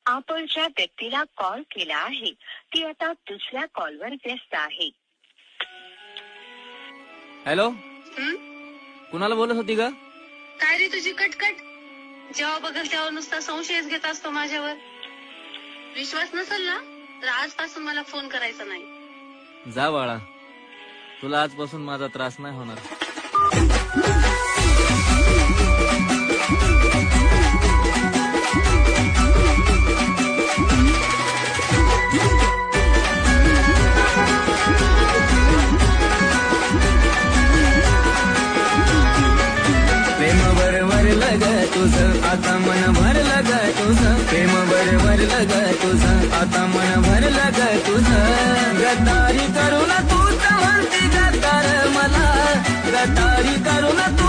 आपण ज्या व्यक्तीला कॉल केला आहे ती आता दुसऱ्या कॉलवर व्यस्त आहे. हॅलो, कुणाला बोलत होती ग? काय रे तुझी कटकट? जेव्हा बघल तेव्हा नुसता संशयच घेत असतो माझ्यावर. विश्वास नसेल ना तर आजपासून मला फोन करायचा नाही. जा बाळा, तुला आजपासून माझा त्रास नाही होणार. प्रेम भरलं ग तुझं आता मन भरलं ग तुझं. प्रेम भरलं ग तुझं आता मन भरलं ग तुझं. गद्दारी करून तू म्हणती गद्दार मला, गद्दारी करून तू